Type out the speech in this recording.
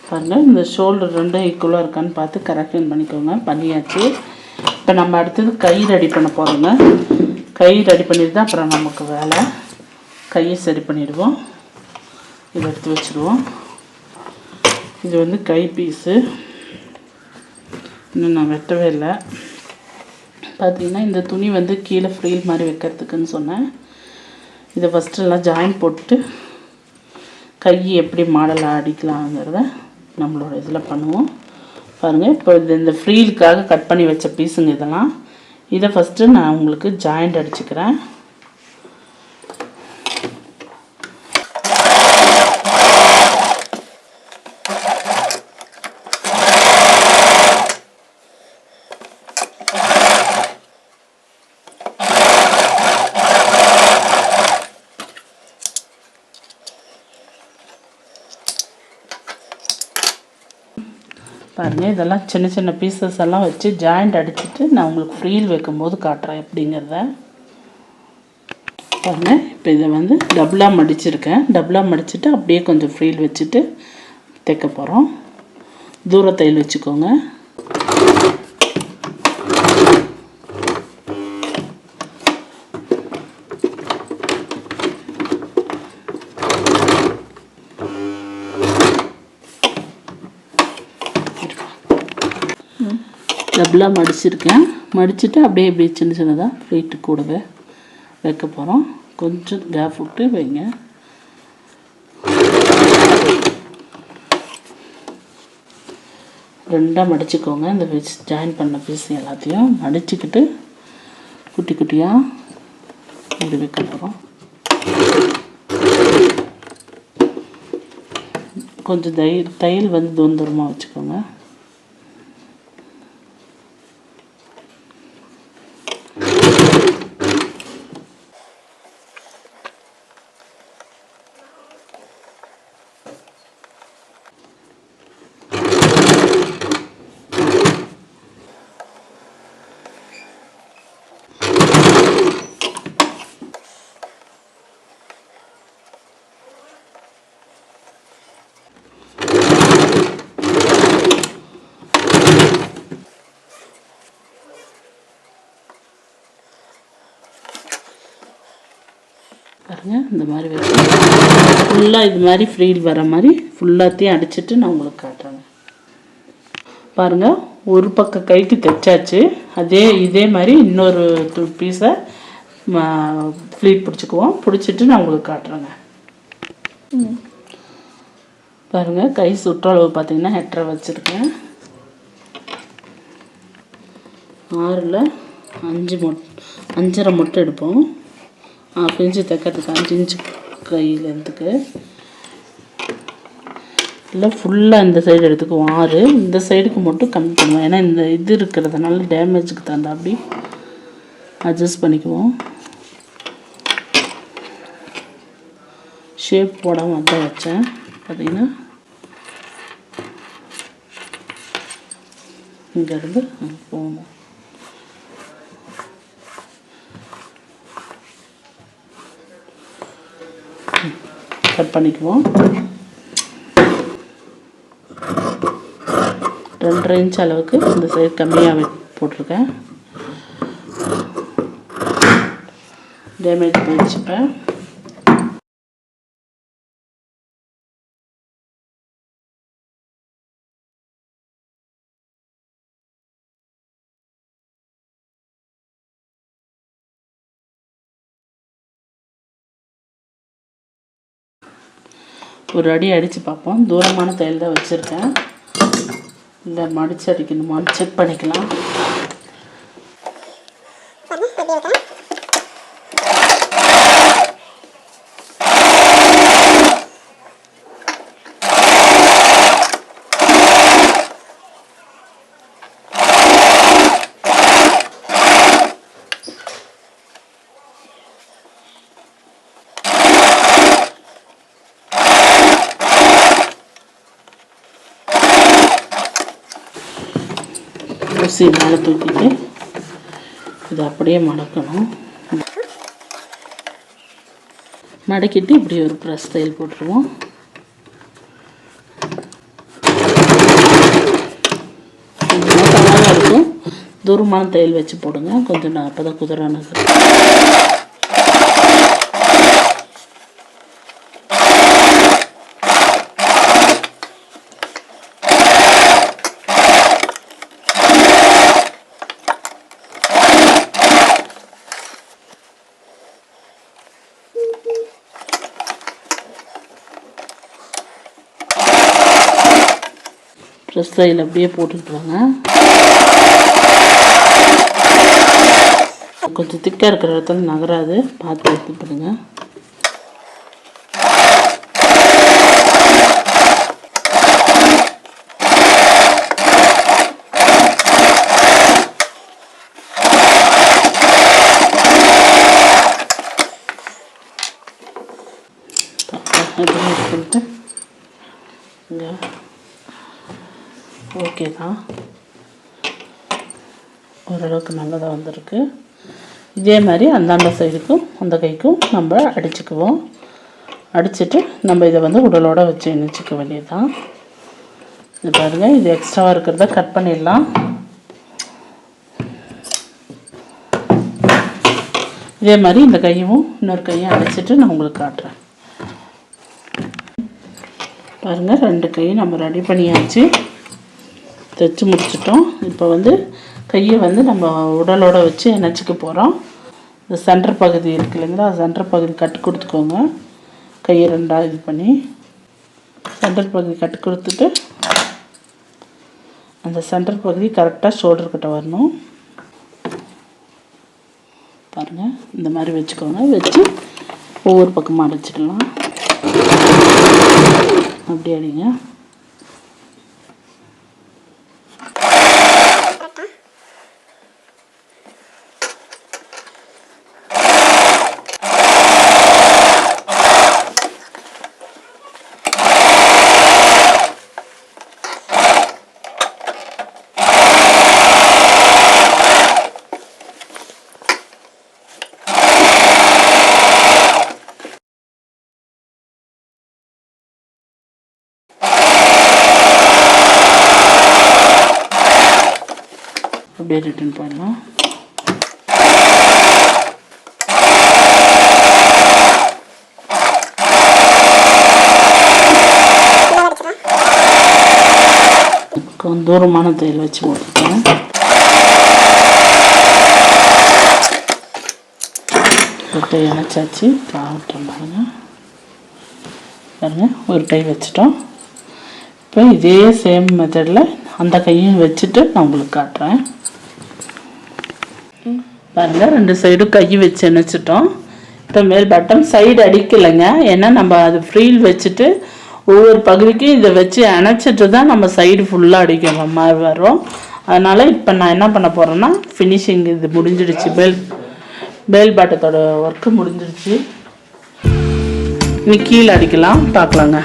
பாருங்கள், இந்த ஷோல்டர் ரெண்டும் ஈக்குவலாக இருக்கான்னு பார்த்து கரெக்ஷன் பண்ணிக்கோங்க. பண்ணியாச்சு. இப்போ நம்ம அடுத்தது கை ரெடி பண்ண போகிறோங்க. கை ரெடி பண்ணிட்டு தான் அப்புறம் நமக்கு வேலை. கையை சரி பண்ணிடுவோம். இதை எடுத்து வச்சுருவோம். இது வந்து கை பீஸு, இன்னும் நான் வெட்டவே இல்லை. பார்த்திங்கன்னா இந்த துணி வந்து கீழே ஃப்ரீல் மாதிரி வைக்கிறதுக்குன்னு சொன்னேன். இதை ஃபஸ்ட்டு எல்லாம் ஜாயின் போட்டு கை எப்படி மாடலாக அடிக்கலாங்கிறத நம்மளோட இதில் பண்ணுவோம். பாருங்கள், இப்போ இந்த ஃப்ரீலுக்காக கட் பண்ணி வச்ச பீஸுங்க இதெல்லாம். இதை ஃபஸ்ட்டு நான் உங்களுக்கு ஜாயிண்ட் அடிச்சுக்கிறேன். பாருங்கள், இதெல்லாம் சின்ன சின்ன பீசஸ் எல்லாம் வச்சு ஜாயிண்ட் அடிச்சுட்டு நான் உங்களுக்கு ஃப்ரீல் வைக்கும்போது காட்டுறேன் எப்படிங்கிறத. பாருங்கள், இப்போ இதை வந்து டபுளாக மடிச்சிருக்கேன். டபுளாக மடிச்சுட்டு அப்படியே கொஞ்சம் ஃப்ரீல் வச்சுட்டு தைக்க போகிறோம். தூர தையல் வச்சுக்கோங்க. டபுளாக மடிச்சிருக்கேன். மடிச்சுட்டு அப்படியே இப்படி சின்ன சின்னதாக வெயிட்டு கூடவே வைக்க போகிறோம். கொஞ்சம் கேப் விட்டு வைங்க. ரெண்டாக மடிச்சுக்கோங்க. இந்த பீஸ் ஜாயின் பண்ண பீஸ் எல்லாத்தையும் மடிச்சுக்கிட்டு குட்டி குட்டியாக இப்படி வைக்க போகிறோம். கொஞ்சம் தையல் வந்து தூரமாக வச்சுக்கோங்க. பாருங்கள், இந்த மாதிரி வச்சு ஃபுல்லாக இது மாதிரி ஃப்ரீல் வர மாதிரி ஃபுல்லாத்தையும் அடிச்சுட்டு நான் உங்களுக்கு காட்டுறேங்க. பாருங்கள், ஒரு பக்கம் கைக்கு தைச்சாச்சு. இதே மாதிரி இன்னொரு பீஸை ஃப்ளீட் பிடிச்சிக்குவோம். பிடிச்சிட்டு நான் உங்களுக்கு காட்டுறேங்க. பாருங்கள், கை சுற்றளவு பார்த்திங்கன்னா 8.5 வச்சுருக்கேன். 6ல் 5.5 மட்டும் எடுப்போம். 1/2 இன்ச்சு தைக்கிறதுக்கு 5 இன்ச்சு கையிலேருந்துக்கு இல்லை ஃபுல்லாக இந்த சைடு எடுத்துக்குவோம். 6 இந்த சைடுக்கு மட்டும் கம்மி பண்ணுவோம். ஏன்னா இந்த இது இருக்கிறதுனால டேமேஜுக்கு தகுந்த அப்படி அட்ஜஸ்ட் பண்ணிக்குவோம். ஷேப் போடாமல் அதான் வச்சேன். பார்த்திங்கன்னா இங்கேருந்து போகணும். கட் பண்ணிக்குவோம். 2.5 இன்ச் அளவுக்கு இந்த சைடு கம்மியாக போட்டிருக்கேன். டேமேஜ் பண்ணிச்சுப்பேன். ஒரு அடி அடித்து பார்ப்போம். தூரமான தையல் தான் வச்சுருக்கேன். இல்லை மடித்து அடிக்கணுமான்னு செக் பண்ணிக்கலாம். ஊசி மேலே தூக்கிட்டு இது அப்படியே மடக்கணும். மடக்கிட்டு இப்படி ஒரு ப்ரெஸ் தையல் போட்டுருவோம். போதும். தூரமான தையல் வச்சு போடுங்க, கொஞ்சம் நான் அப்போ தான் குதிரானது. ப்ரெஸ் தையல் அப்படியே போட்டுக்குவாங்க. கொஞ்சம் திக்காக இருக்கிற இடத்துல நகராது, பார்த்து எடுத்து பண்ணுங்க. ஓகே தான், ஓரளவுக்கு நல்லதாக வந்திருக்கு. இதே மாதிரி அந்தாண்ட சைடுக்கும் அந்த கைக்கும் நம்ம அடிச்சுக்குவோம். அடிச்சுட்டு நம்ம இதை வந்து உடலோடு வச்சு இணைச்சிக்க வேண்டியது தான். இது பாருங்கள், இது எக்ஸ்ட்ராவாக இருக்கிறத கட் பண்ணிடலாம். இதே மாதிரி இந்த கையும் இன்னொரு கையும் அடிச்சுட்டு நான் உங்களுக்கு காட்டுறேன். பாருங்கள், 2 கையும் நம்ம ரெடி பண்ணியாச்சு, தைச்சி முடிச்சிட்டோம். இப்போ வந்து கையை வந்து நம்ம உடலோடு வச்சு இணைச்சிக்க போகிறோம். இந்த சென்டர் பகுதி இருக்குது இல்லைங்களா, சென்டர் பகுதி கட்டு கொடுத்துக்கோங்க. கையை 2ஆக இது பண்ணி சென்டர் பகுதி கட்டு கொடுத்துட்டு அந்த சென்டர் பகுதி கரெக்டாக ஷோல்டர் கிட்ட வரணும். பாருங்கள், இந்த மாதிரி வச்சுக்கோங்க. வச்சு ஒவ்வொரு பக்கமாக அடிச்சுக்கலாம். அப்படி அடிங்க. அப்படியே ரிட்டர்ன் பண்ணலாம். கொஞ்சம் தூரமான தையல் வச்சு போட்டுருக்கேன். ஒரு இணைச்சாச்சு, பாவட்டம் பாருங்க. பாருங்க, ஒரு கை வச்சுட்டோம். இப்போ இதே சேம் மெத்தடில் அந்த கையும் வச்சுட்டு நான் உங்களுக்கு காட்டுறேன். பாருங்கள், 2 சைடும் கை வச்சு இணைச்சிட்டோம். இப்போ மேல் பட்டம் சைடு அடிக்கலைங்க, ஏன்னா நம்ம அது ஃப்ரீல் வச்சுட்டு ஒவ்வொரு பகுதிக்கும் இதை வச்சு இணைச்சிட்டு தான் நம்ம சைடு ஃபுல்லாக அடிக்கிற மாதிரி வரும். அதனால் இப்போ நான் என்ன பண்ண போகிறேன்னா, ஃபினிஷிங் இது முடிஞ்சிடுச்சு. மேல் பட்டத்தோட ஒர்க்கு முடிஞ்சிடுச்சு. இன்னைக்கு கீழே அடிக்கலாம், பார்க்கலாங்க.